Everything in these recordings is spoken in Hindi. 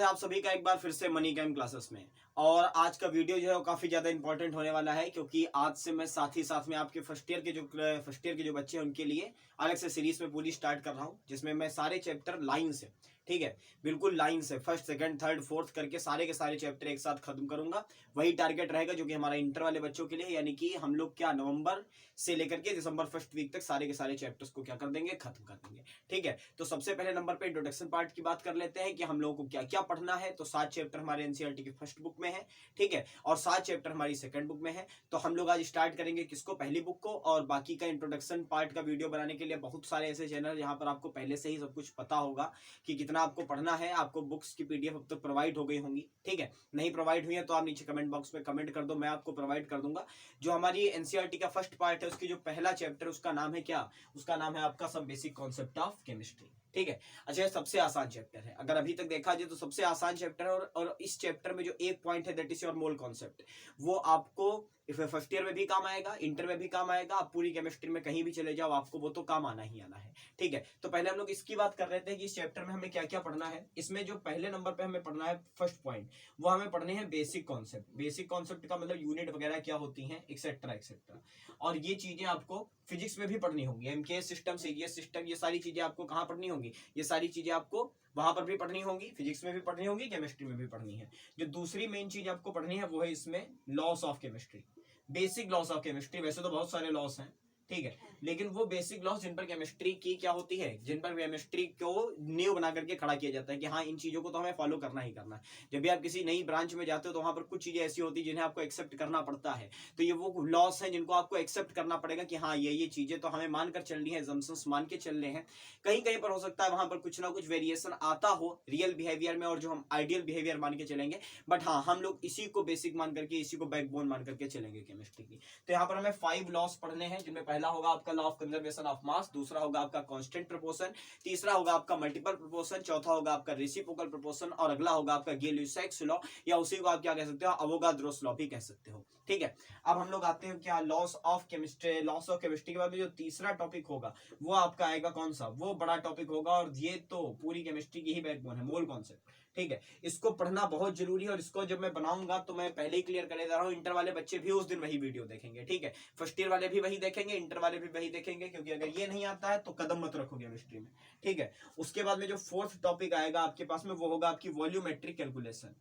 स्वागत है आप सभी का एक बार फिर से मनी गेम क्लासेस में। और आज का वीडियो जो है वो काफ़ी ज़्यादा इंपॉर्टेंट होने वाला है, क्योंकि आज से मैं साथ ही साथ में आपके फर्स्ट ईयर के जो बच्चे हैं उनके लिए अलग से सीरीज में पूरी स्टार्ट कर रहा हूँ, जिसमें मैं सारे चैप्टर लाइन से, ठीक है, बिल्कुल लाइन से फर्स्ट सेकंड थर्ड फोर्थ करके सारे के सारे चैप्टर एक साथ खत्म करूंगा। वही टारगेट रहेगा जो कि हमारा इंटर वाले बच्चों के लिए, यानी कि हम लोग क्या नवंबर से लेकर के दिसंबर फर्स्ट वीक तक सारे के सारे चैप्टर्स को क्या कर देंगे, खत्म कर देंगे। ठीक है, तो सबसे पहले नंबर पे इंट्रोडक्शन पार्ट की बात कर लेते हैं कि हम लोगों को क्या क्या पढ़ना है। तो 7 चैप्टर हमारे एनसीईआरटी की फर्स्ट बुक में है, ठीक है, और 7 चैप्टर हमारी सेकंड बुक में है। तो हम लोग आज स्टार्ट करेंगे किसको, पहली बुक को। और बाकी का इंट्रोडक्शन पार्ट का वीडियो बनाने के लिए बहुत सारे ऐसे चैनल यहाँ पर आपको पहले से ही सब कुछ पता होगा कि कितना आपको पढ़ना है। आपको बुक्स की पीडीएफ अब तक प्रोवाइड हो गई होंगी, ठीक है, नहीं प्रोवाइड हुई है तो आप नीचे कमेंट बॉक्स में कमेंट कर दो, मैं आपको प्रोवाइड कर दूंगा। जो हमारी एनसीईआरटी का फर्स्ट पार्ट है उसकी जो पहला चैप्टर उसका नाम है क्या, उसका नाम है आपका some basic concept of chemistry, ठीक है। अच्छा, सबसे आसान चैप्टर है, अगर अभी तक देखा जाए तो सबसे आसान चैप्टर है। और इस चैप्टर में जो एक पॉइंट है that is your mole concept, वो आपको फर्स्ट ईयर में भी काम आएगा, इंटर में भी काम आएगा, आप पूरी केमिस्ट्री में कहीं भी चले जाओ आपको वो तो काम आना ही आना है, ठीक है। तो पहले हम लोग इसकी बात कर रहे थे कि इस चैप्टर में हमें क्या क्या पढ़ना है। इसमें जो पहले नंबर पे हमें पढ़ना है फर्स्ट पॉइंट, वो हमें पढ़ने हैं बेसिक कॉन्सेप्ट। बेसिक कॉन्सेप्ट का मतलब यूनिट वगैरह क्या होती हैं, एक्सेट्रा एक्सेट्रा। और ये चीजें आपको फिजिक्स में भी पढ़नी होंगी, एमकेएस सिस्टम, सीजीएस सिस्टम, ये सारी चीजें आपको कहाँ पढ़नी होंगी, ये सारी चीजें आपको वहां पर भी पढ़नी होंगी, फिजिक्स में भी पढ़नी होंगी, केमिस्ट्री में भी पढ़नी है। जो दूसरी मेन चीज आपको पढ़नी है वो है इसमें loss of chemistry, basic loss of chemistry. वैसे तो बहुत सारे लॉस हैं, ठीक है, लेकिन वो बेसिक लॉस जिन पर केमिस्ट्री की क्या होती है, जिन पर केमिस्ट्री को नींव बना करके खड़ा किया जाता है कि हाँ इन चीजों को तो हमें फॉलो करना ही करना है। जब भी आप किसी नई ब्रांच में जाते हो तो वहां पर कुछ चीजें ऐसी होती है जिन्हें आपको एक्सेप्ट करना पड़ता है। तो ये वो लॉस है जिनको आपको एक्सेप्ट करना पड़ेगा कि हाँ ये चीजें तो हमें मानकर चलनी है, जम्सन्स मान के चलने हैं। कहीं कहीं पर हो सकता है वहां पर कुछ ना कुछ वेरिएशन आता हो रियल बिहेवियर में, और जो हम आइडियल बिहेवियर मान के चलेंगे, बट हाँ हम लोग इसी को बेसिक मान करके, इसी को बैकबोन मान करके चलेंगे केमिस्ट्री की। तो यहाँ पर हमें 5 लॉस पढ़ने हैं, जिनमें पहला होगा आपका law of conservation of mass, दूसरा होगा आपका कांस्टेंट प्रोपोर्शन, तीसरा होगा आपका मल्टीपल प्रोपोर्शन, चौथा होगा आपका रेसिप्रोकल प्रोपोर्शन, और अगला होगा आपका गे-लुसाक्स लॉ, या उसी को आप क्या कह सकते हो, अवोगाद्रोस लॉ भी कह सकते हो, ठीक है। अब हम लोग आते हैं क्या, loss of chemistry. Loss of chemistry के बाद में जो तीसरा टॉपिक होगा वो आपका आएगा कौन सा, वो बड़ा टॉपिक होगा, और ये तो पूरी केमिस्ट्री की ही बैकबोन है, मोल कॉन्सेप्ट, ठीक है। इसको पढ़ना बहुत जरूरी है, और इसको जब मैं बनाऊंगा तो मैं पहले ही क्लियर कर दे रहा हूँ, इंटर वाले बच्चे भी उस दिन वही वीडियो देखेंगे, ठीक है, फर्स्ट ईयर वाले भी वही देखेंगे, इंटर वाले भी वही देखेंगे, क्योंकि अगर ये नहीं आता है तो कदम मत रखो केमिस्ट्री में, ठीक है। उसके बाद में जो फोर्थ टॉपिक आएगा आपके पास में वो होगा आपकी वॉल्यूमेट्रिक कैलकुलेशन।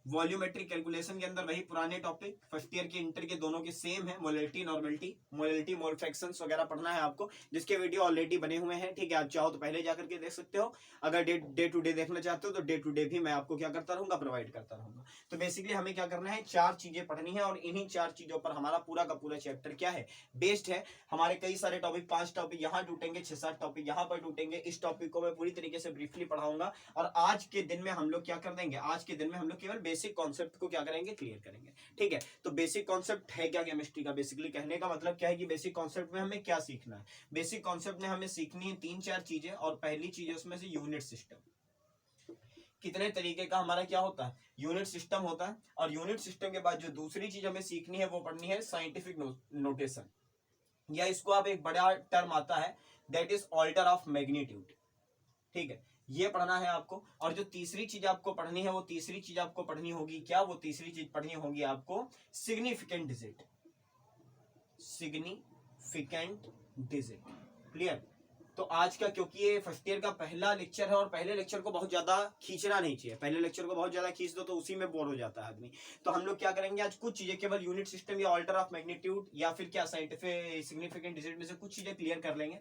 वॉल्यूमेट्रिक कैलकुलेशन के अंदर वही पुराने टॉपिक फर्स्ट ईयर के इंटर के दोनों के सेम है, मोलैलिटी नॉर्मेलिटी, मोलैलिटी मोल फ्रैक्शंस वगैरह पढ़ना है आपको, जिसके वीडियो ऑलरेडी बने हुए हैं, ठीक है। आप चाहो तो पहले जाकर के देख सकते हो, अगर डे टू डे देखना चाहते हो तो डे टू डे भी मैं आपको क्या करता रहूंगा, प्रोवाइड करता रहूंगा। तो बेसिकली हमें क्या करना है, 4 चीजें पढ़नी है, और इन्हीं 4 चीजों पर हमारा पूरा का पूरा चैप्टर क्या है, बेस्ड है। हमारे कई सारे टॉपिक, 5 टॉपिक यहाँ टूटेंगे, 6-7 टॉपिक यहाँ पर टूटेंगे। इस टॉपिक को मैं पूरी तरीके से ब्रीफली पढ़ाऊंगा, और आज के दिन में हम लोग क्या कर देंगे, आज के दिन में हम लोग केवल बेसिक कॉन्सेप्ट को क्या करेंगे, क्लियर करेंगे, ठीक है। तो बेसिक कॉन्सेप्ट है क्या केमिस्ट्री का, बेसिकली कहने का मतलब क्या है कि बेसिक कॉन्सेप्ट में हमें क्या सीखना है। बेसिक कॉन्सेप्ट में हमें सीखनी है 3-4 चीजें, और पहली चीज है उसमें से यूनिट सिस्टम। कितने तरीके का हमारा क्या होता है, यूनिट सिस्टम होता है। और यूनिट सिस्टम के बाद जो दूसरी चीज हमें सीखनी है वो पढ़नी है साइंटिफिक नोटेशन, या इसको आप एक बड़ा टर्म आता है that is order of magnitude, ठीक है, ये पढ़ना है आपको। और जो तीसरी चीज आपको पढ़नी है, वो तीसरी चीज आपको पढ़नी होगी क्या, वो तीसरी चीज पढ़नी होगी आपको significant digit, significant digit, clear. तो आज का, क्योंकि ये फर्स्ट ईयर का पहला लेक्चर है, और पहले लेक्चर को बहुत ज्यादा खींचना नहीं चाहिए, पहले लेक्चर को बहुत ज्यादा खींच दो तो उसी में बोर हो जाता है आदमी। तो हम लोग क्या करेंगे, आज कुछ चीजें केवल यूनिट सिस्टम या ऑर्डर ऑफ मैग्नीट्यूड या फिर क्या साइंटिफिक सिग्निफिकेंट डिजिट में से कुछ चीजें क्लियर कर लेंगे।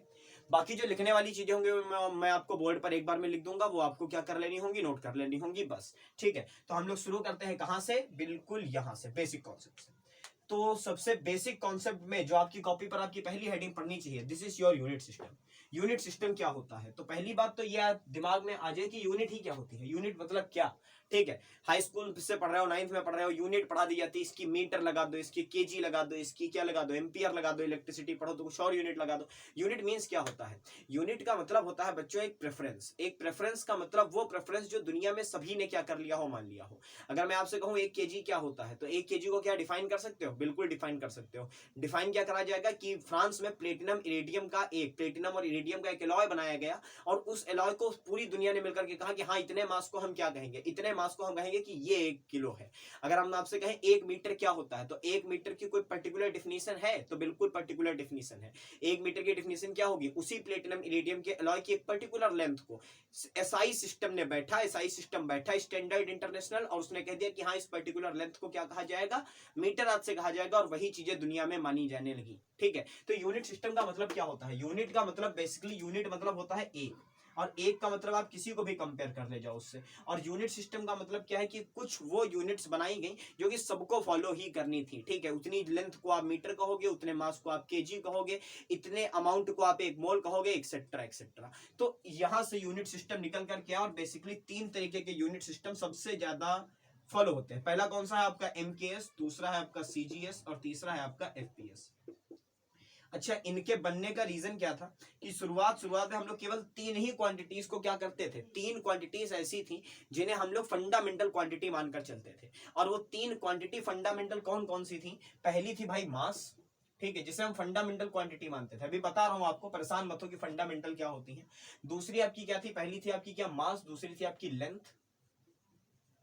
बाकी जो लिखने वाली चीजें होंगी मैं आपको बोर्ड पर एक बार में लिख दूंगा, वो आपको क्या कर लेनी होंगी, नोट कर लेनी होंगी, बस, ठीक है। तो हम लोग शुरू करते हैं कहां से, बिल्कुल यहां से, बेसिक कॉन्सेप्ट से। तो सबसे बेसिक कॉन्सेप्ट में जो आपकी कॉपी पर आपकी पहली हेडिंग पढ़नी चाहिए, this is your unit system. Unit system क्या होता है, तो पहली बात तो यह दिमाग में आ जाए कि यूनिट ही क्या होती है, यूनिट मतलब क्या, ठीक है, हाई स्कूल से पढ़ रहे हो, 9th में पढ़ रहे हो, यूनिट पढ़ा दी जाती है, इसकी मीटर लगा दो, इसकी केजी लगा दो, इसकी क्या लगा दो, एम्पियर लगा दो, इलेक्ट्रिसिटी पढ़ो तो कुछ और यूनिट लगा दो। यूनिट मींस क्या होता है? यूनिट का मतलब होता है बच्चों एक प्रेफरेंस। एक प्रेफरेंस का मतलब वो प्रेफरेंस जो दुनिया में सभी ने क्या कर लिया हो, मान लिया हो। अगर मैं आपसे कहूं 1 केजी क्या होता है, तो 1 केजी को क्या डिफाइन कर सकते हो? बिल्कुल डिफाइन कर सकते हो। डिफाइन क्या करा जाएगा कि फ्रांस में प्लेटिनम और इरेडियम का एक एलॉय बनाया गया, और उस एलॉय को पूरी दुनिया ने मिलकर के कहा कि हाँ इतने मास को हम क्या कहेंगे, इतने मास को हम कहेंगे कि ये 1 किलो है। अगर हम आपसे कहें 1 मीटर क्या होता है, तो 1 मीटर की कोई पर्टिकुलर डिफिनीशन है? तो बिल्कुल पर्टिकुलर डिफिनीशन है। 1 मीटर की डिफिनीशन क्या होगी? उसी प्लेटिनम इरेडियम के एलॉय की एक पर्टिकुलर लेंथ को एसआई सिस्टम ने बैठा, एसआई सिस्टम बैठा स्टैंडर्ड इंटरनेशनल, और उसने कह दिया कि हाँ इस पर्टिकुलर लेंथ को क्या कहा जाएगा? मीटर आज से कहा जाएगा, और वही चीजें दुनिया में मानी जाने लगी। ठीक है, तो यूनिट सिस्टम का मतलब क्या होता है? यूनिट का मतलब बेसिकली यूनिट मतलब होता है एक, और एक का मतलब आप किसी को भी कंपेयर कर ले जाओ उससे। और यूनिट सिस्टम का मतलब क्या है कि कुछ वो यूनिट्स बनाई गई जो कि सबको फॉलो ही करनी थी। ठीक है, उतनी लेंथ को आप मीटर कहोगे, उतने मास को आप केजी कहोगे, इतने अमाउंट को आप 1 मोल कहोगे, एक्सेट्रा एक्सेट्रा। तो यहां से यूनिट सिस्टम निकल कर क्या, और बेसिकली 3 तरीके के यूनिट सिस्टम सबसे ज्यादा फॉलो होते हैं। पहला कौन सा है आपका? एमकेएस, दूसरा है आपका सीजीएस, और तीसरा है आपका एफपीएस। अच्छा, इनके बनने का रीजन क्या था कि शुरुआत में हम लोग केवल 3 ही क्वांटिटीज को क्या करते थे? 3 क्वांटिटीज ऐसी थी जिन्हें हम लोग फंडामेंटल क्वांटिटी मानकर चलते थे। और वो 3 क्वांटिटी फंडामेंटल कौन कौन सी थी? पहली थी भाई मास, ठीक है, जिसे हम फंडामेंटल क्वांटिटी मानते थे। अभी बता रहा हूं आपको, परेशान मत हो कि फंडामेंटल क्या होती है। दूसरी आपकी क्या थी? पहली थी आपकी क्या? मास। दूसरी थी आपकी लेंथ,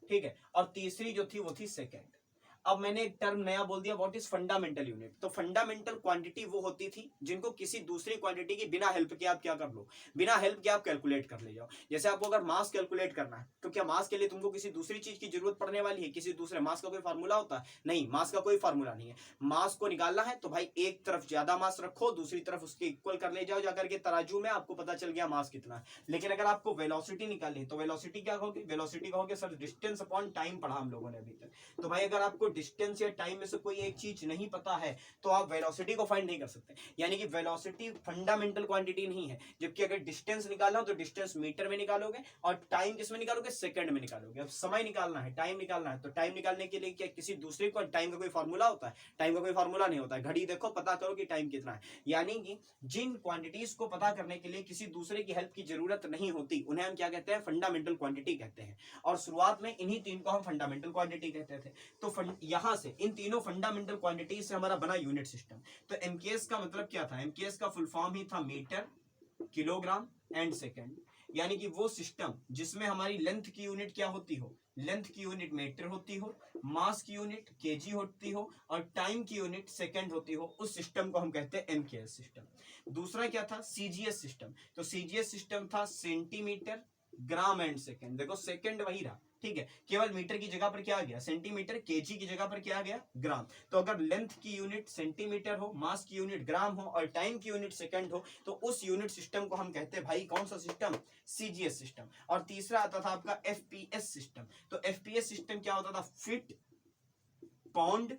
ठीक है, और तीसरी जो थी वो थी सेकेंड। अब मैंने एक टर्म नया बोल दिया, व्हाट इज फंडामेंटल यूनिट। तो फंडामेंटल क्वांटिटी वो होती थी जिनको किसी दूसरी क्वांटिटी की बिना हेल्प के आप क्या कर लो, बिना हेल्प के आप कैलकुलेट कर ले जाओ। जैसे आपको अगर मास कैलकुलेट करना है, तो क्या मास के लिए तुमको किसी दूसरी चीज की जरूरत पड़ने वाली है? किसी दूसरे मास का कोई फार्मूला होता है? नहीं, मास का कोई फार्मूला नहीं है। मास को निकालना है तो भाई एक तरफ ज्यादा मास रखो, दूसरी तरफ उसके इक्वल कर ले जाओ जाकर के तराजू में, आपको पता चल गया मास कितना है। लेकिन अगर आपको वेलोसिटी निकालनी है, तो वेलोसिटी क्या कहोगे? वेलोसिटी कहोगे सर डिस्टेंस अपॉन टाइम पढ़ा हम लोगों ने अभी तक। तो भाई अगर आपको डिस्टेंस या टाइम में से कोई एक चीज नहीं पता है, तो आप वेलोसिटी को फाइंड नहीं कर सकते। यानी कि वेलोसिटी फंडामेंटल क्वांटिटी नहीं है। जबकि अगर डिस्टेंस निकालना हो तो डिस्टेंस मीटर में निकालोगे, और टाइम किस में निकालोगे? सेकंड में निकालोगे। अब समय निकालना है, टाइम निकालना है, तो टाइम निकालने के लिए क्या किसी दूसरे को टाइम का कोई फार्मूला होता है? टाइम का कोई फार्मूला नहीं होता है। घड़ी देखो, पता करो कि टाइम कितना है। यानी कि जिन क्वांटिटीज को पता करने के लिए किसी दूसरे की हेल्प की जरूरत नहीं होती, उन्हें हम क्या कहते हैं? फंडामेंटल क्वांटिटी कहते हैं। और शुरुआत में इन्हीं 3 को हम फंडामेंटल क्वांटिटी कहते थे। तो यहां से इन तीनों फंडामेंटल क्वांटिटी से हमारा बना यूनिट सिस्टम। तो एमकेएस का मतलब क्या था? एमकेएस का फुल फॉर्म ही था मीटर, किलोग्राम एंड सेकंड। यानी कि वो सिस्टम जिसमें हमारी लेंथ की यूनिट क्या होती हो? लेंथ की यूनिट मीटर होती हो, मास की यूनिट केजी होती हो, और टाइम की यूनिट सेकंड होती हो, उस सिस्टम को हम कहते हैं एमकेएस सिस्टम। दूसरा क्या था? CGS system. तो सीजीएस सिस्टम था सेंटीमीटर, ग्राम एंड सेकंड। देखो सेकंड वही रहा, ठीक है, केवल मीटर की जगह पर क्या आ गया? सेंटीमीटर। केजी की जगह पर क्या आ गया? ग्राम। तो अगर लेंथ की यूनिट सेंटीमीटर हो, मास की यूनिट ग्राम हो, और टाइम की यूनिट सेकंड हो, तो उस यूनिट सिस्टम को हम कहते हैं भाई कौन सा सिस्टम? CGS system. और तीसरा आता था आपका एफपीएस सिस्टम। तो एफपीएस सिस्टम क्या होता था? फीट, पाउंड,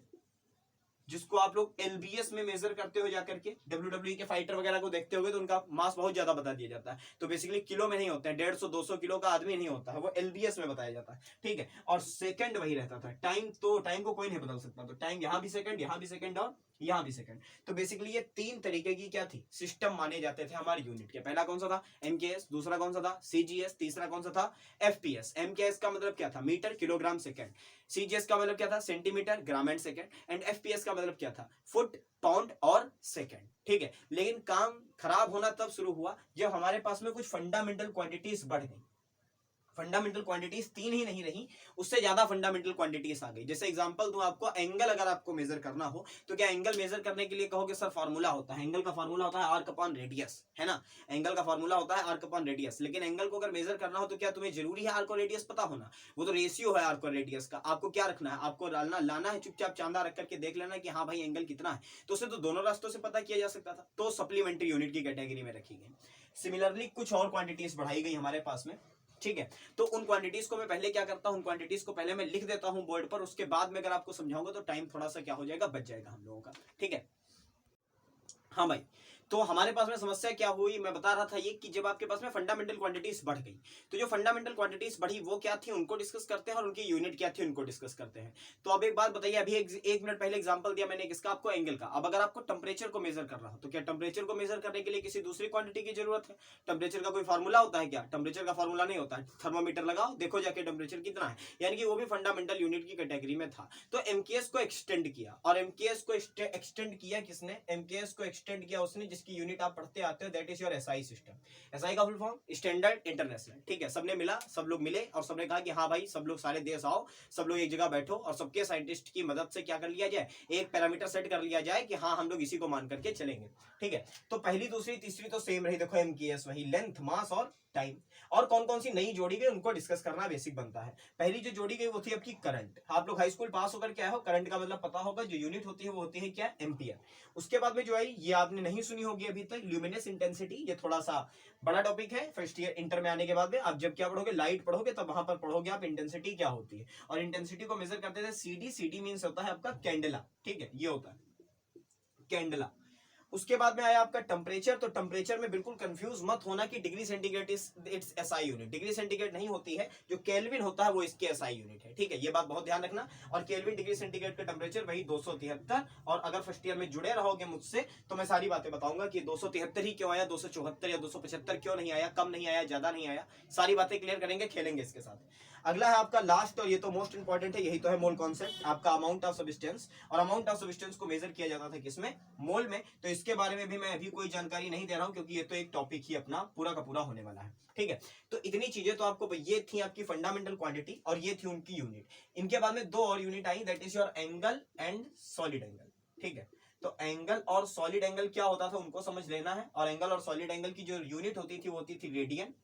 जिसको आप लोग एलबीएस में मेजर करते हो जाकर के, डब्ल्यूडब्ल्यूई के फाइटर वगैरह को देखते होगे तो उनका मास बहुत ज्यादा बता दिया जाता है। तो बेसिकली किलो में नहीं होता है, 150-200 किलो का आदमी नहीं होता है, वो एलबीएस में बताया जाता है, ठीक है। और सेकंड वही रहता था। टाइम, तो टाइम को कोई नहीं बदल सकता, तो टाइम यहां भी सेकंड, यहां भी सेकंड, और यहां भी सेकंड। तो बेसिकली ये 3 तरीके की क्या थी? सिस्टम माने जाते थे हमारे यूनिट के। पहला कौन सा था? एमकेएस। दूसरा कौन सा था? सीजीएस। तीसरा कौन सा था? एफपीएस। एमकेएस का मतलब क्या था? Metre, kilogram, second. सीजीएस का मतलब क्या था? Centimetre, gram and second. And FPS का मतलब क्या था? फुट, पाउंड और सेकंड, ठीक है। लेकिन काम खराब होना तब शुरू हुआ जब हमारे पास में कुछ फंडामेंटल क्वांटिटीज बढ़ गई। फंडामेंटल क्वांटिटीज 3 ही नहीं रही, उससे ज्यादा फंडामेंटल क्वांटिटीज आ गई। जैसे एग्जांपल दूं आपको, एंगल अगर आपको मेजर करना हो, तो क्या एंगल मेजर करने के लिए कहोगे सर फार्मूला होता है? एंगल का फार्मूला होता है आर्क अपॉन रेडियस, है ना। एंगल का फार्मूला होता है आर्क अपॉन रेडियस। लेकिन एंगल को अगर मेजर करना हो तो क्या तुम्हें जरूरी है आर्क और रेडियस पता होना? वो तो रेशियो है आर्क और रेडियस का। आपको क्या रखना है? आपको लाना है चुपचाप चांदा रख करके देख लेना कि हाँ भाई एंगल कितना है। तो उसे तो दोनों रास्तों से पता किया जा सकता था, तो सप्लीमेंट्री यूनिट की कैटेगरी में रखी गई। सिमिलरली कुछ और क्वांटिटीज बढ़ाई गई हमारे पास में, ठीक है। तो उन क्वांटिटीज को मैं पहले क्या करता हूं, उन क्वांटिटीज को पहले मैं लिख देता हूं बोर्ड पर, उसके बाद में अगर आपको समझाऊंगा तो टाइम थोड़ा सा क्या हो जाएगा, बच जाएगा हम लोगों का, ठीक है। हाँ भाई, तो हमारे पास में समस्या क्या हुई, मैं बता रहा था ये कि जब आपके पास में फंडामेंटल क्वांटिटीज बढ़ गई, तो जो फंडामेंटल क्वांटिटीज बढ़ी वो क्या थी उनको डिस्कस करते हैं, और उनकी यूनिट क्या थी उनको डिस्कस करते हैं। तो अब एक बात बताइए, अभी एक मिनट पहले एग्जांपल दिया मैंने किसका, आपको एंगल का। अब अगर आपको टेम्परेचर को मेजर करना हो तो क्या टेम्परेचर को मेजर करने के लिए किसी दूसरी क्वांटिटी की जरूरत है? टेम्परेचर का कोई फार्मूला होता है क्या? टेम्परेचर का फार्मूला नहीं होता है। थर्मोमीटर लगाओ, देखो जाके टेम्परेचर कितना है, यानी कि वो भी फंडामेंटल यूनिट की कैटेगरी में था। तो एमकेएस को एक्सटेंड किया, और एमकेएस को एक्सटेंड किया किसने? एमकेएस को एक्सटेंड किया उसने जिसकी यूनिट आप पढ़ते आते हो, that is your SI system. SI का फुल फॉर्म स्टैंडर्ड इंटरनेशनल। ठीक है, सबने मिला, सब लोग मिले और सबने कहा कि हाँ भाई सब लोग सारे देश आओ, सब लोग एक जगह बैठो और सबके साइंटिस्ट की मदद से क्या कर लिया जाए, एक पैरामीटर सेट कर लिया जाए कि हाँ हम लोग इसी को मान करके चलेंगे। ठीक है, तो पहली दूसरी तीसरी तो सेम रही, देखो एमकेएस वही, लेंथ मास और टाइम। और कौन कौन सी नई जोड़ी गई उनको डिस्कस करना बेसिक बनता है। पहली जो जोड़ी गई वो थी आपकी करंट। आप लोग हाई स्कूल पास होकर क्या हो, करंट का मतलब पता होगा, जो यूनिट होती है वो होती है क्या, एम्पियर। उसके बाद में जो आई ये आपने नहीं सुनी होगी अभी तक, ल्यूमिनेस इंटेंसिटी। ये थोड़ा सा बड़ा टॉपिक है, फर्स्ट ईयर इंटर में आने के बाद में आप जब क्या पढ़ोगे, लाइट पढ़ोगे, तब वहां पर पढ़ोगे आप इंटेंसिटी क्या होती है। और इंटेंसिटी को मेजर करते थे सीडी। सीडी मीन्स होता है आपका कैंडला। ठीक है, ये होता है कैंडला। उसके बाद में आया आपका टेम्परेचर। तो टेम्परेचर में बिल्कुल कंफ्यूज मत होना कि degree centigrade it's SI unit. Degree centigrade नहीं होती है, जो केल्विन होता है वो इसकी एसआई यूनिट है। ठीक है, ये बात बहुत ध्यान रखना। और केल्विन डिग्री सेंटीग्रेड का टेम्परेचर वही 273। और अगर फर्स्ट ईयर में जुड़े रहोगे मुझसे तो मैं सारी बातें बताऊंगा कि 273 ही क्यों आया, 274 या 275 क्यों नहीं आया, कम नहीं आया, ज्यादा नहीं आया, सारी बातें क्लियर करेंगे, खेलेंगे इसके साथ। अगला है आपका लास्ट, और ये तो मोस्ट इंपॉर्टेंट है, यही तो है मोल कॉन्सेप्ट, आपका अमाउंट ऑफ सब्सटेंस। और अमाउंट ऑफ सब्सटेंस को मेजर किया जाता था किसमें, मोल में। तो इसके बारे में भी मैं अभी कोई जानकारी नहीं दे रहा हूं क्योंकि ये तो एक टॉपिक ही अपना पूरा का पूरा होने वाला है। ठीक है, तो इतनी चीजें तो आपको, ये थी आपकी फंडामेंटल क्वांटिटी और ये थी उनकी यूनिट। इनके बाद में दो और unit I, that is your angle and solid angle. ठीक है, तो एंगल और सॉलिड एंगल क्या होता था उनको समझ लेना है। और एंगल और सॉलिड एंगल की जो यूनिट होती थी वो होती थी रेडियन।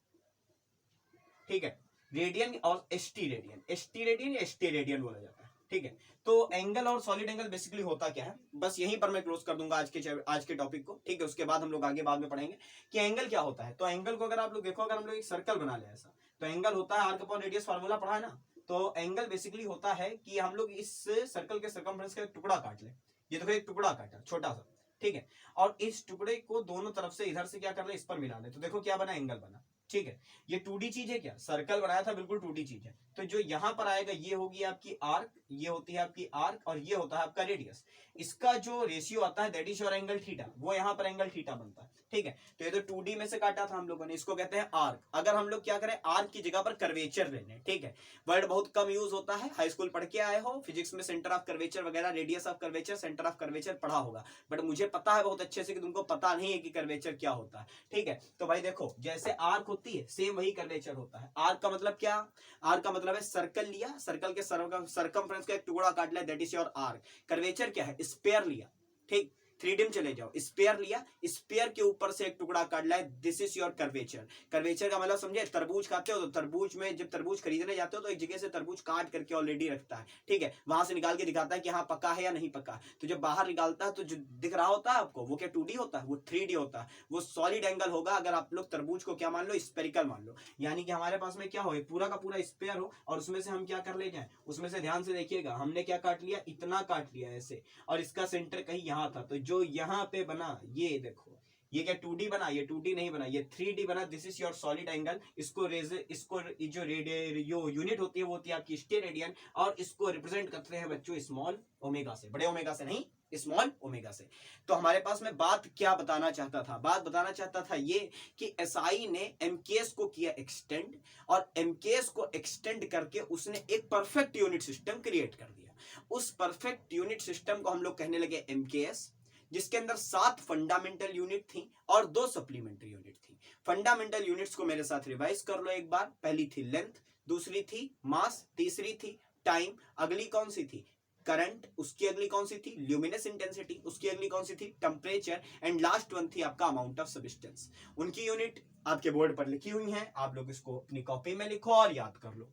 ठीक है, रेडियन और एसटी रेडियन, एसटी रेडियन या एसटी रेडियन बोला जाता है। ठीक है, तो एंगल और सॉलिड एंगल बेसिकली होता क्या है, बस यहीं पर मैं क्लोज कर दूंगा आज के टॉपिक को। ठीक है, उसके बाद हम लोग आगे बाद में पढ़ेंगे कि एंगल क्या होता है। तो एंगल को अगर आप लोग देखो, अगर हम लोग एक सर्कल बना ले ऐसा, तो एंगल होता है आर्क अपॉन रेडियस, फार्मूला पढ़ा है ना। तो एंगल बेसिकली होता है कि हम लोग इस सर्कल के सर्कमफ्रेंस का एक टुकड़ा काट ले। ये देखो एक टुकड़ा काटा छोटा सा, ठीक है, और इस टुकड़े को दोनों तरफ से इधर से क्या कर ले, इस पर मिला ले, तो देखो क्या बना, एंगल बना। ठीक है, ये 2D चीज है क्या, सर्कल बनाया था बिल्कुल 2D चीज है। तो जो यहां पर आएगा ये होगी आपकी आर्क, ये होती है आपकी आर्क, और ये होता है आपका रेडियस। इसका जो रेशियो आता है that is your angle theta, वो यहाँ पर एंगल थीटा बनता है। ठीक है, तो ये तो 2D में से काटा था हम लोगों ने, इसको कहते हैं आर्क। अगर हम लोग क्या करें, आर्क की जगह पर कर्वेचर लेने। ठीक है, वर्ड बहुत कम यूज होता है, हाई स्कूल पढ़ के आए हो, फिजिक्स में सेंटर ऑफ कर्वेचर वगैरह, radius of curvature, centre of curvature पढ़ा होगा, बट मुझे पता है बहुत अच्छे से कि तुमको पता नहीं है कि कर्वेचर क्या होता है। ठीक है, तो भाई देखो जैसे आर्क होती है सेम वही कर्वेचर होता है। आर्क का मतलब क्या, आर्क का मतलब है सर्कल लिया, सर्कल के सर्कमफ्रेंस का एक टुकड़ा काट लिया, that is your arc. Curvature क्या है, स्पेयर लिया। ठीक, 3D में चले जाओ, स्पेयर लिया, स्पेयर के ऊपर से एक टुकड़ा काट लिया, this is your curvature. Curvature का मतलब समझे, तरबूज खाते हो तो तरबूज में जब तरबूज खरीदने जाते हो तो एक जगह से तरबूज काट करके ऑलरेडी रखता है। ठीक है, वहां से निकाल के दिखाता है कि हाँ पका है या नहीं पका। तो जब बाहर निकालता है तो जो दिख रहा होता है आपको वो क्या 2D होता है, वो 3D होता है, वो सॉलिड एंगल होगा। अगर आप लोग तरबूज को क्या मान लो, स्पेरिकल मान लो, यानी कि हमारे पास में क्या हो, पूरा का पूरा स्पेयर हो, और उसमें से हम क्या कर ले जाए, उसमें से ध्यान से देखिएगा हमने क्या काट लिया, इतना काट लिया ऐसे, और इसका सेंटर कहीं यहाँ था, तो जो यहाँ पे बना, ये देखो ये क्या 2D बना, ये 2D नहीं बना, ये 3D बना, this is your solid angle. इसको जो रेडियो यूनिट होती है वो होती है आपकी स्टेरेडियन, और इसको रिप्रेजेंट करते हैं बच्चों स्मॉल ओमेगा से, बड़े ओमेगा से नहीं, स्मॉल ओमेगा से। तो हमारे पास में बात क्या बताना चाहता था, बात बताना चाहता था ये कि एसआई ने एमकेएस को किया एक्सटेंड, और एमकेएस को एक्सटेंड करके उसने एक परफेक्ट यूनिट सिस्टम क्रिएट कर दिया। उस परफेक्ट यूनिट सिस्टम को हम लोग कहने लगे एमकेएस, जिसके अंदर 7 फंडामेंटल यूनिट थी और 2 सप्लीमेंट्री यूनिट थी। फंडामेंटल यूनिट्स को मेरे साथ रिवाइज कर लो एक बार। पहली थी लेंथ, दूसरी थी मास, तीसरी थी टाइम, अगली कौन सी थी, करंट, उसकी अगली कौन सी थी, ल्यूमिनेस इंटेंसिटी, उसकी अगली कौन सी थी, टेम्परेचर, एंड लास्ट वन थी आपका अमाउंट ऑफ सब्सटेंस। उनकी यूनिट आपके बोर्ड पर लिखी हुई है, आप लोग इसको अपनी कॉपी में लिखो और याद कर लो।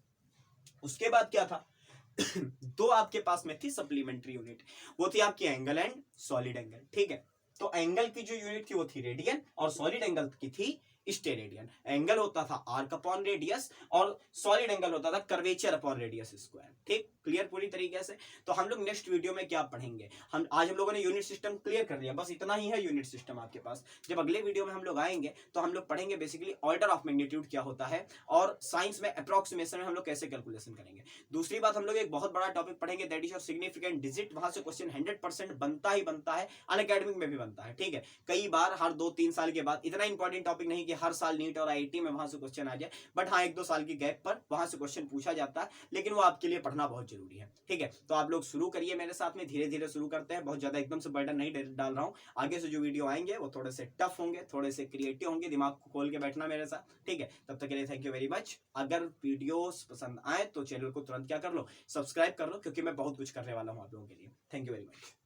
उसके बाद क्या था दो आपके पास में थी सप्लीमेंट्री यूनिट, वो थी आपकी एंगल एंड सॉलिड एंगल। ठीक है, तो एंगल की जो यूनिट थी वो थी रेडियन, और सॉलिड एंगल की थी स्टेरेडियन। एंगल होता था आर्क अपॉन रेडियस और सॉलिड एंगल होता था कर्वेचर अपॉन रेडियस स्क्वायर। ठीक, क्लियर पूरी तरीके से। तो हम लोग नेक्स्ट वीडियो में क्या पढ़ेंगे, हम लोगों ने यूनिट सिस्टम क्लियर कर लिया, बस इतना ही है यूनिट सिस्टम आपके पास। जब अगले वीडियो में हम लोग आएंगे तो हम लोग पढ़ेंगे बेसिकली ऑर्डर ऑफ मैग्नीट्यूड क्या होता है और साइंस में अप्रोक्सीमेशन में हम लोग कैसे कैलकुलेशन करेंगे। दूसरी बात, हम लोग एक बहुत बड़ा टॉपिक पढ़ेंगे that is your significant digit. वहां से क्वेश्चन 100% बनता ही बनता है, अनअकैडमिक में भी बनता है। ठीक है, कई बार हर 2-3 साल के बाद, इतना इंपॉर्टेंट टॉपिक नहीं कि हर साल नीट और आईआईटी में वहां से क्वेश्चन आ जाए, बट हाँ 1-2 साल की गैप पर वहां से क्वेश्चन पूछा जाता है, लेकिन वो आपके लिए पढ़ना बहुत जरूरी है। ठीक है, तो आप लोग शुरू करिए मेरे साथ में, धीरे धीरे शुरू करते हैं, बहुत ज्यादा एकदम से बर्डन नहीं डाल रहा हूँ। आगे से जो वीडियो आएंगे वो थोड़े से टफ होंगे, थोड़े से क्रिएटिव होंगे, दिमाग को खोल के बैठना मेरे साथ। ठीक है, तब तक के लिए थैंक यू वेरी मच। अगर वीडियोस पसंद आए तो चैनल को तुरंत क्या कर लो, सब्सक्राइब कर लो, क्योंकि मैं बहुत कुछ करने वाला हूँ आप लोगों के लिए। Thank you very much.